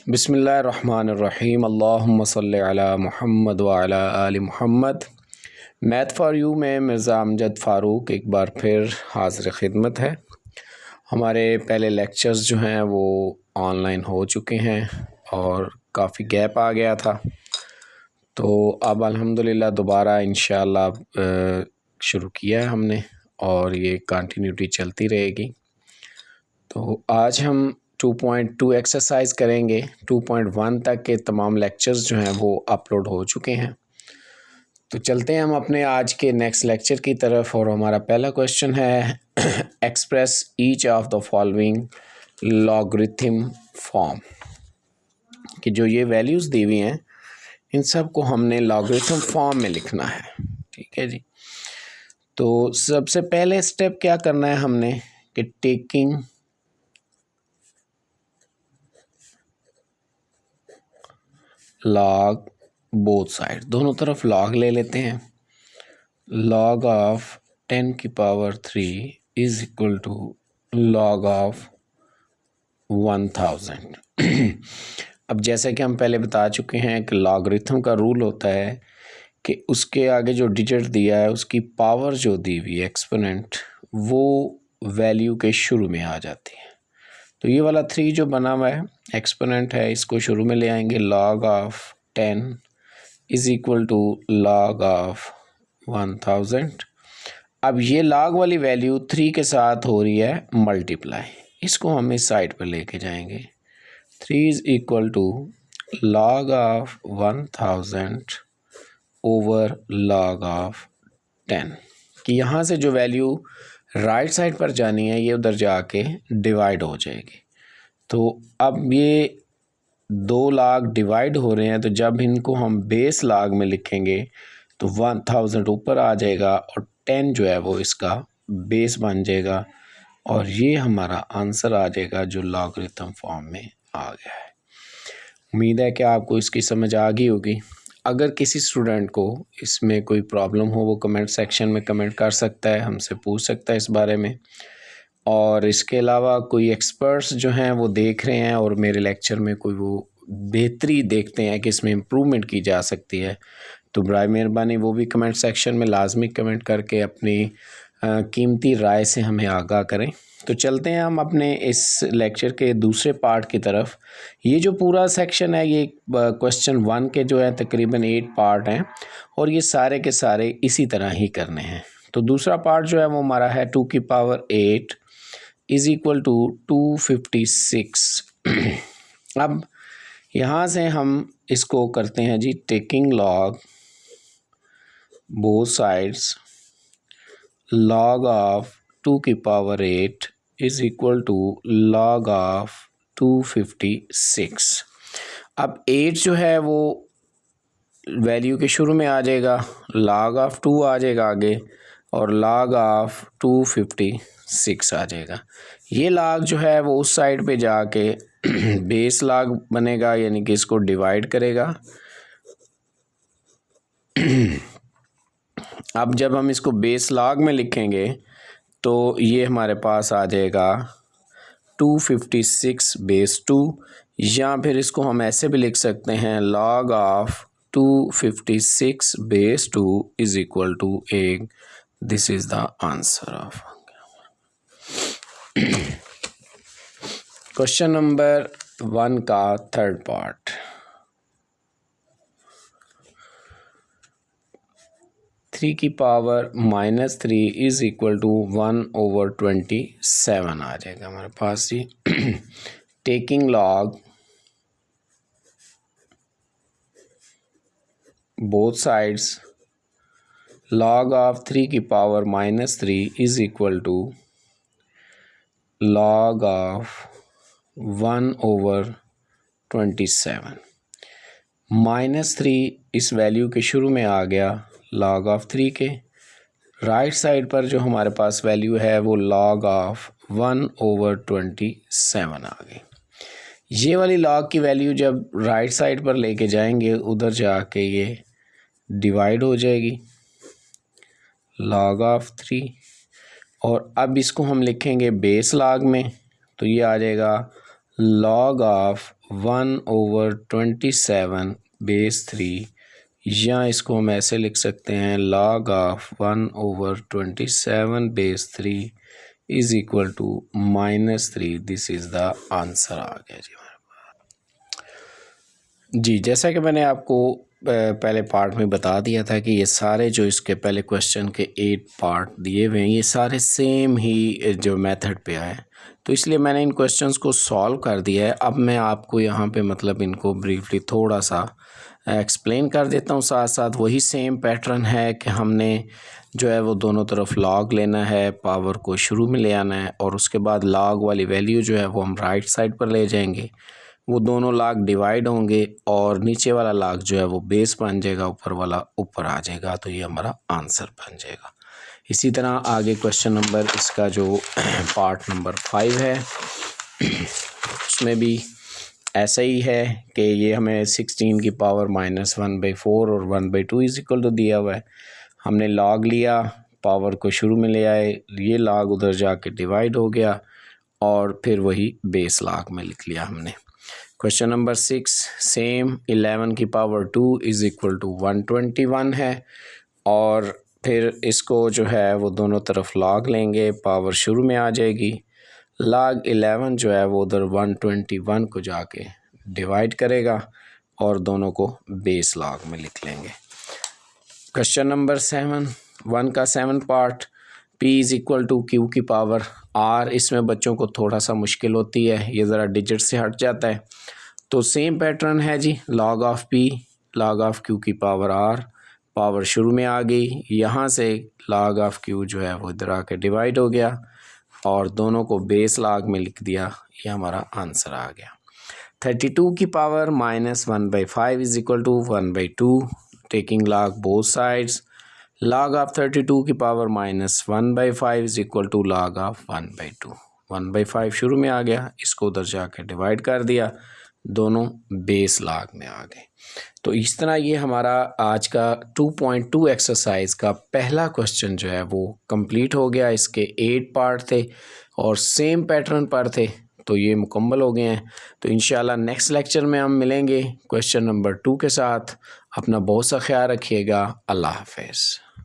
बिस्मिल्लाहिर्रहमानिर्रहीम अल्लाहुम्मा सल्लि अला मुहम्मद व अला आलि मुहम्मद। मैथ फॉर यू में मिर्ज़ा अमजद फ़ारूक एक बार फिर हाज़िर ख़िदमत है। हमारे पहले लेक्चर्स जो हैं वो ऑनलाइन हो चुके हैं और काफ़ी गैप आ गया था, तो अब अल्हम्दुलिल्लाह दोबारा इंशाअल्लाह शुरू किया है हमने और ये कंटिन्यूटी चलती रहेगी। तो आज हम 2.2 एक्सरसाइज करेंगे। 2.1 तक के तमाम लेक्चर्स जो हैं वो अपलोड हो चुके हैं। तो चलते हैं हम अपने आज के नेक्स्ट लेक्चर की तरफ और हमारा पहला क्वेश्चन है express each of the following logarithm form, कि जो ये वैल्यूज़ दी हुई हैं इन सब को हमने लॉगरिथम फॉर्म में लिखना है। ठीक है जी। तो सबसे पहले स्टेप क्या करना है हमने कि टेकिंग लॉग बोथ साइड, दोनों तरफ लॉग ले लेते हैं। लॉग ऑफ 10 की power 3 is equal to log of 1000। अब जैसे कि हम पहले बता चुके हैं कि लॉगरिथम का रूल होता है कि उसके आगे जो डिजिट दिया है उसकी पावर जो दी हुई है एक्सपोनेंट, वो वैल्यू के शुरू में आ जाती है। तो ये वाला 3 जो बना हुआ है एक्सपोनेंट है, इसको शुरू में ले आएंगे। Log of 10 is equal to log of 1000। अब ये लॉग वाली वैल्यू 3 के साथ हो रही है मल्टीप्लाई, इसको हम इस साइड पर लेके जाएंगे। 3 is equal to log of 1000 over log of 10, कि यहाँ से जो वैल्यू राइट साइड पर जानी है ये उधर जाके डिवाइड हो जाएगी। तो अब ये 2 लॉग डिवाइड हो रहे हैं, तो जब इनको हम बेस लॉग में लिखेंगे तो 1000 ऊपर आ जाएगा और 10 जो है वो इसका बेस बन जाएगा और ये हमारा आंसर आ जाएगा जो लॉगरिथम फॉर्म में आ गया है। उम्मीद है कि आपको इसकी समझ आ गई होगी। अगर किसी स्टूडेंट को इसमें कोई प्रॉब्लम हो वो कमेंट सेक्शन में कमेंट कर सकता है, हमसे पूछ सकता है इस बारे में। और इसके अलावा कोई एक्सपर्ट्स जो हैं वो देख रहे हैं और मेरे लेक्चर में कोई वो बेहतरी देखते हैं कि इसमें इम्प्रूवमेंट की जा सकती है, तो बराए मेहरबानी वो भी कमेंट सेक्शन में लाजमी कमेंट करके अपनी कीमती राय से हमें आगाह करें। तो चलते हैं हम अपने इस लेक्चर के दूसरे पार्ट की तरफ। ये जो पूरा सेक्शन है ये क्वेश्चन 1 के जो है तकरीबन 8 पार्ट हैं और ये सारे के सारे इसी तरह ही करने हैं। तो दूसरा पार्ट जो है वो हमारा है 2 की पावर 8 इज इक्वल टू 256। अब यहाँ से हम इसको करते हैं जी taking log both sides, log of 2 की power 8 is equal to log of 256। अब 8 जो है वो वैल्यू के शुरू में आ जाएगा, लॉग ऑफ 2 आ जाएगा आगे और लॉग ऑफ 256 आ जाएगा। ये लॉग जो है वो उस साइड पे जाके बेस लॉग बनेगा, यानी कि इसको डिवाइड करेगा। अब जब हम इसको बेस लॉग में लिखेंगे तो ये हमारे पास आ जाएगा 256 बेस 2, या फिर इसको हम ऐसे भी लिख सकते हैं log of 256 base 2 is equal to 8। This is the answer of question number 1 का थर्ड पार्ट। थ्री की पावर -3 इज इक्वल टू 1/27 आ जाएगा हमारे पास जी। Taking log both sides, log of 3 की power -3 is equal to log of 1/27। -3 इस value के शुरू में आ गया लॉग ऑफ 3 के। राइट साइड पर जो हमारे पास वैल्यू है वो लॉग ऑफ 1/27 आ गई। ये वाली लॉग की वैल्यू जब राइट साइड पर लेके जाएंगे उधर जाके ये डिवाइड हो जाएगी लॉग ऑफ 3, और अब इसको हम लिखेंगे बेस लॉग में, तो ये आ जाएगा log of 1/27 base 3, या इसको हम ऐसे लिख सकते हैं log of 1/27 base 3 is equal to -3। This is the answer आ गया जी। जैसा कि मैंने आपको पहले पार्ट में बता दिया था कि ये सारे जो इसके पहले क्वेश्चन के 8 पार्ट दिए हुए हैं ये सारे सेम ही जो मेथड पे आए, तो इसलिए मैंने इन क्वेश्चंस को सॉल्व कर दिया है। अब मैं आपको यहाँ पे मतलब इनको ब्रीफली थोड़ा सा एक्सप्लेन कर देता हूँ। साथ साथ वही सेम पैटर्न है कि हमने जो है वो दोनों तरफ लॉग लेना है, पावर को शुरू में ले आना है और उसके बाद लॉग वाली वैल्यू जो है वो हम राइट साइड पर ले जाएंगे, वो दोनों लॉग डिवाइड होंगे और नीचे वाला लॉग जो है वो बेस बन जाएगा, ऊपर वाला ऊपर आ जाएगा, तो ये हमारा आंसर बन जाएगा। इसी तरह आगे क्वेश्चन नंबर इसका जो पार्ट नंबर 5 है उसमें भी ऐसा ही है कि ये हमें 16 की पावर -1/4 और 1/2 इज इक्वल टू दिया हुआ है। हमने लॉग लिया, पावर को शुरू में ले आए, ये लॉग उधर जाके डिवाइड हो गया और फिर वही बेस लॉग में लिख लिया हमने। क्वेश्चन नंबर 6 सेम 11 की पावर 2 इज़ इक्वल टू 121 है और फिर इसको जो है वो दोनों तरफ लॉग लेंगे, पावर शुरू में आ जाएगी, लॉग 11 जो है वो उधर 121 को जाके डिवाइड करेगा और दोनों को बेस लॉग में लिख लेंगे। क्वेश्चन नंबर 7 1 का 7 part P is equal to Q की पावर R, इसमें बच्चों को थोड़ा सा मुश्किल होती है, ये ज़रा डिजिट से हट जाता है। तो सेम पैटर्न है जी, log of P log of Q की पावर R, पावर शुरू में आ गई, यहाँ से log ऑफ Q जो है वो इधर आके डिवाइड हो गया और दोनों को बेस log में लिख दिया, ये हमारा आंसर आ गया। 32 की power -1/5 is equal to 1/2, taking log both sides, log of 32 की power -1/5 is equal to log of 1/2, 1/5 शुरू में आ गया, इसको उधर जाके डिवाइड कर दिया, दोनों बेस लॉग में आ गए। तो इस तरह ये हमारा आज का 2.2 एक्सरसाइज का पहला क्वेश्चन जो है वो कंप्लीट हो गया। इसके 8 पार्ट थे और सेम पैटर्न पर थे, तो ये मुकम्मल हो गए हैं। तो इंशाल्लाह नेक्स्ट लेक्चर में हम मिलेंगे क्वेश्चन नंबर 2 के साथ। अपना बहुत सा ख्याल रखिएगा। अल्लाह हाफ़िज़।